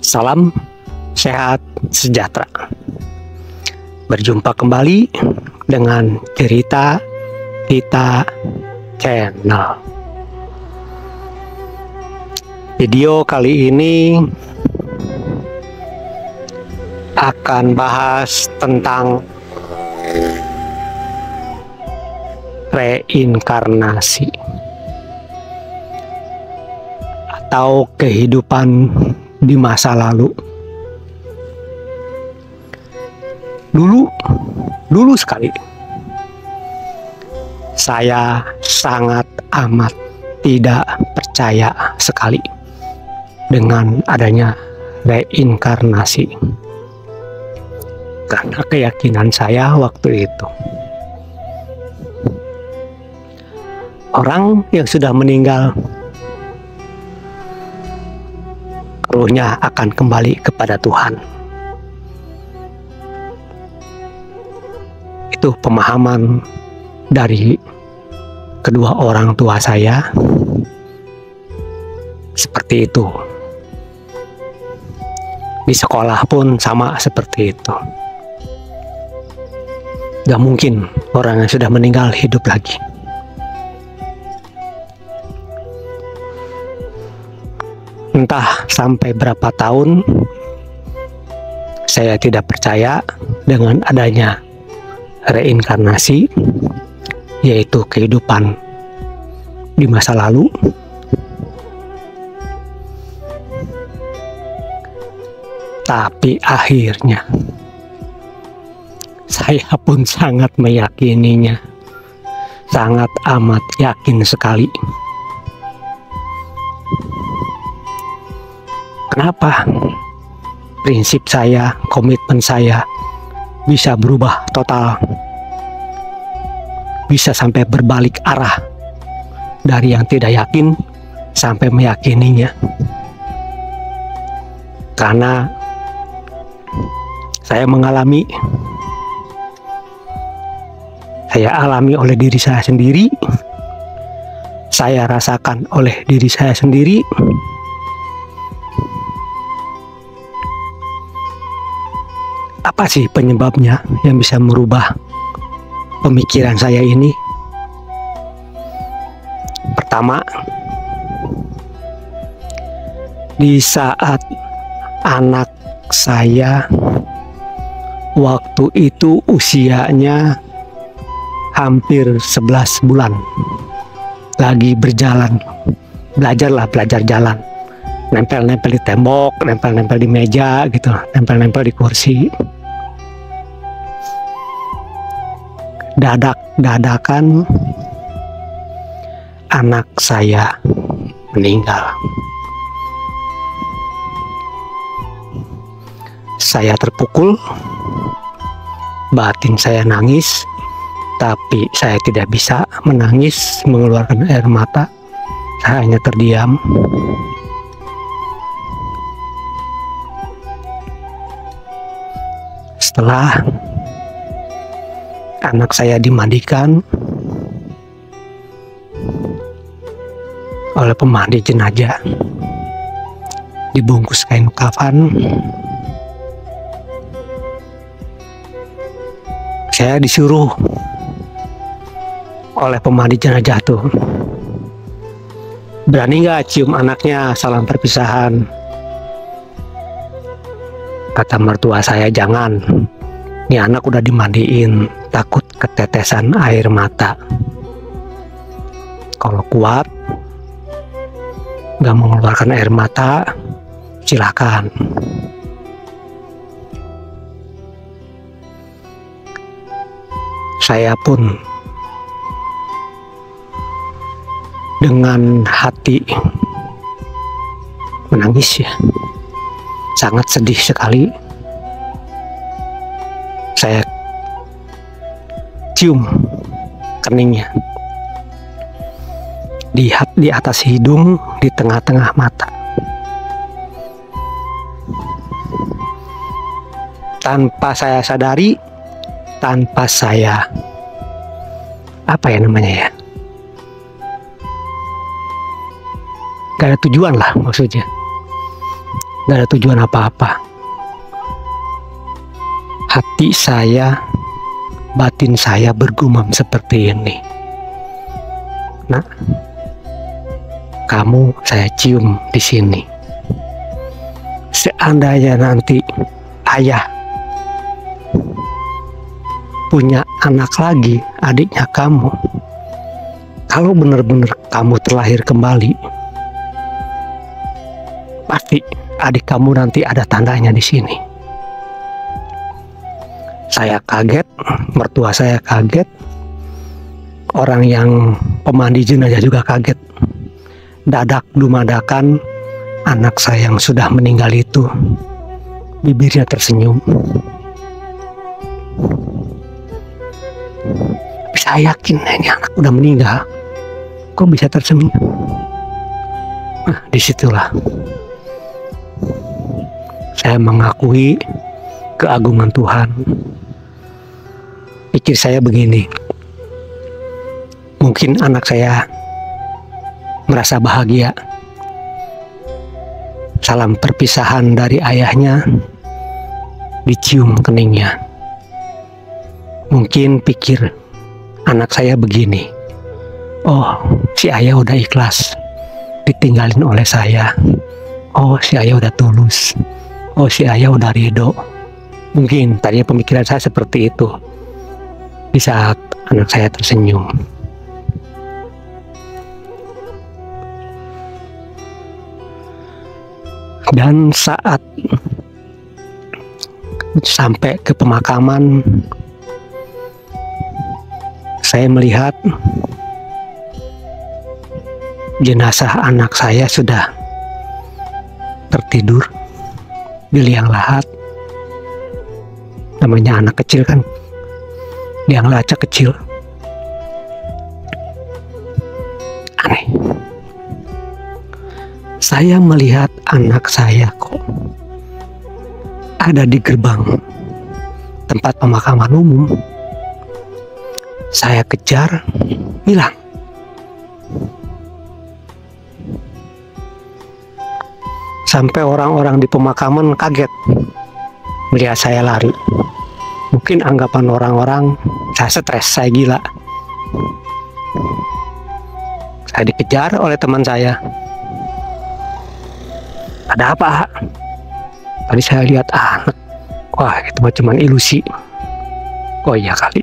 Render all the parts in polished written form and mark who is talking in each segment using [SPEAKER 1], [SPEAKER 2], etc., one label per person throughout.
[SPEAKER 1] Salam sehat sejahtera. Berjumpa kembali dengan cerita kita channel. Video kali ini akan bahas tentang reinkarnasi atau kehidupan di masa lalu. Dulu sekali saya sangat amat tidak percaya sekali dengan adanya reinkarnasi, karena keyakinan saya waktu itu orang yang sudah meninggal ruhnya akan kembali kepada Tuhan. Itu pemahaman dari kedua orang tua saya. Seperti itu. Di sekolah pun sama seperti itu. Gak mungkin orang yang sudah meninggal hidup lagi. Entah sampai berapa tahun saya tidak percaya dengan adanya reinkarnasi, yaitu kehidupan di masa lalu. Tapi akhirnya saya pun sangat meyakininya, sangat amat yakin sekali. Kenapa prinsip saya, komitmen saya bisa berubah total, bisa sampai berbalik arah dari yang tidak yakin sampai meyakininya? Karena saya alami oleh diri saya sendiri, saya rasakan oleh diri saya sendiri. Apa sih penyebabnya yang bisa merubah pemikiran saya ini? Pertama, di saat anak saya waktu itu usianya hampir 11 bulan, lagi berjalan, belajar jalan, nempel-nempel di tembok, nempel-nempel di meja gitu, nempel-nempel di kursi. Dadakan anak saya meninggal. Saya terpukul, batin saya nangis, tapi saya tidak bisa menangis, mengeluarkan air mata. Saya hanya terdiam. Setelah anak saya dimandikan oleh pemandi jenazah, dibungkus kain kafan, saya disuruh oleh pemandi jenazah tuh, berani nggak cium anaknya, salam perpisahan. Kata mertua saya, jangan, ini anak udah dimandiin, takut ketetesan air mata. Kalau kuat nggak mengeluarkan air mata, silakan. Saya pun dengan hati menangis ya, sangat sedih sekali. Saya cium keningnya, di atas hidung, di tengah-tengah mata. Tanpa saya sadari, tanpa saya apa ya namanya ya, gak ada tujuan lah maksudnya, Gak ada tujuan apa-apa. Hati saya, batin saya bergumam seperti ini. Nah, kamu saya cium di sini. Seandainya nanti ayah punya anak lagi, adiknya kamu, kalau benar-benar kamu terlahir kembali, pasti adik kamu nanti ada tandanya di sini. Saya kaget, mertua saya kaget, orang yang pemandi jenazah juga kaget. Dadak dumadakan anak saya yang sudah meninggal itu bibirnya tersenyum. Tapi saya yakin ini anak udah meninggal, kok bisa tersenyum? Nah, disitulah saya mengakui keagungan Tuhan. Pikir saya begini, mungkin anak saya merasa bahagia. Salam perpisahan dari ayahnya dicium keningnya. Mungkin pikir anak saya begini, oh si ayah udah ikhlas ditinggalin oleh saya. Oh si ayah udah tulus. Oh si ayah udah ridho. Mungkin tadinya pemikiran saya seperti itu di saat anak saya tersenyum. Dan saat sampai ke pemakaman, saya melihat jenazah anak saya sudah tertidur di liang lahat. Namanya anak kecil kan, liang lahat kecil. Aneh. Saya melihat anak saya kok ada di gerbang tempat pemakaman umum. Saya kejar, hilang. Sampai orang-orang di pemakaman kaget melihat saya lari. Mungkin anggapan orang-orang saya stres, saya gila. Saya dikejar oleh teman saya. Ada apa? Tadi saya lihat anak. Wah, itu mah cuman ilusi. Oh iya kali.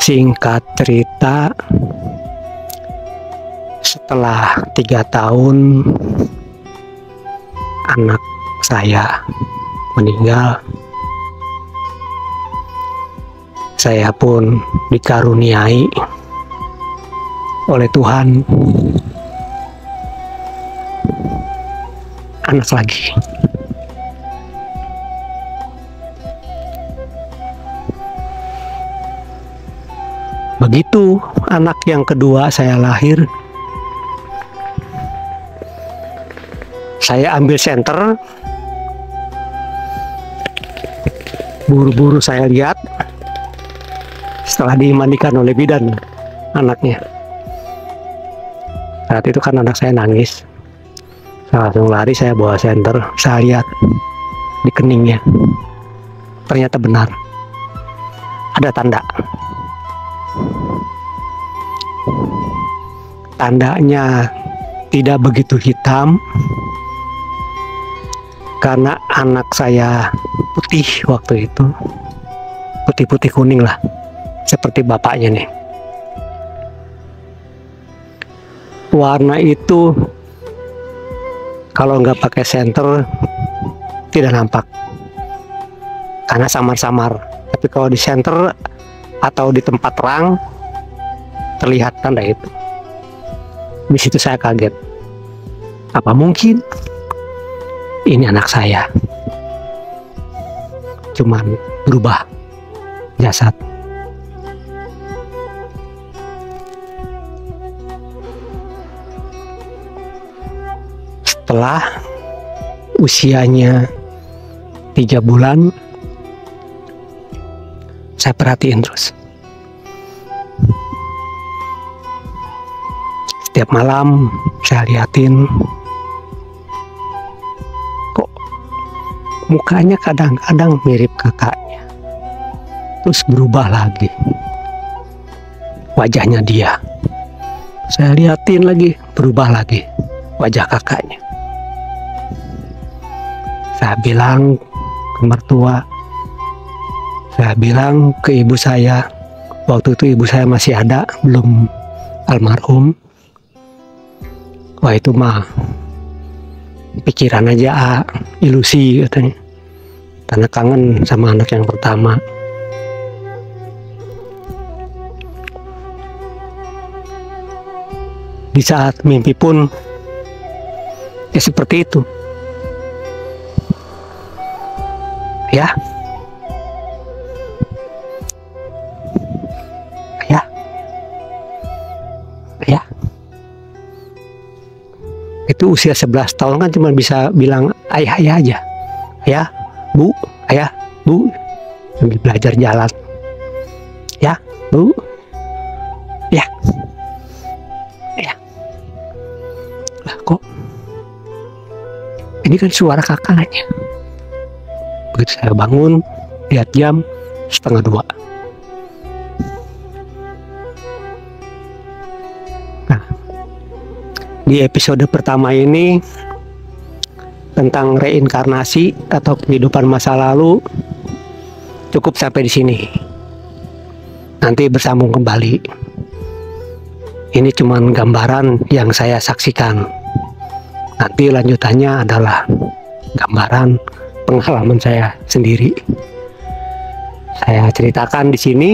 [SPEAKER 1] Singkat cerita, setelah 3 tahun anak saya meninggal, saya pun dikaruniai oleh Tuhan anak lagi. Begitu anak yang kedua saya lahir, saya ambil senter, buru-buru saya lihat setelah dimandikan oleh bidan anaknya. Saat itu kan anak saya nangis, saya langsung lari, saya bawa senter, saya lihat di keningnya, ternyata benar ada tanda. Tandanya tidak begitu hitam karena anak saya putih waktu itu, putih-putih kuning lah, seperti bapaknya nih. Warna itu kalau nggak pakai senter tidak nampak karena samar-samar, tapi kalau di senter atau di tempat terang terlihat tanda itu. Di situ saya kaget, apa mungkin ini anak saya cuman berubah jasad. Setelah usianya 3 bulan, saya perhatiin terus. Setiap malam saya liatin, kok mukanya kadang-kadang mirip kakaknya, terus berubah lagi wajahnya dia. Saya liatin lagi, berubah lagi wajah kakaknya. Saya bilang ke mertua, saya bilang ke ibu saya, waktu itu ibu saya masih ada, belum almarhum. Wah, itu mah pikiran aja, ilusi katanya, karena kangen sama anak yang pertama. Di saat mimpi pun ya seperti itu. Ya, ya, ya. Itu usia 11 tahun kan cuma bisa bilang ayah ayah aja, ayah bu, sambil belajar jalan, ya bu, ya, ya. Lah kok ini kan suara kakaknya. Begitu saya bangun, lihat jam 1:30. Nah, di episode pertama ini tentang reinkarnasi atau kehidupan masa lalu cukup sampai di sini. Nanti bersambung kembali. Ini cuman gambaran yang saya saksikan. Nanti lanjutannya adalah gambaran pengalaman saya sendiri. Saya ceritakan di sini.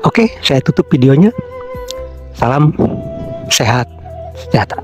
[SPEAKER 1] Oke, saya tutup videonya. Salam sehat sejahtera.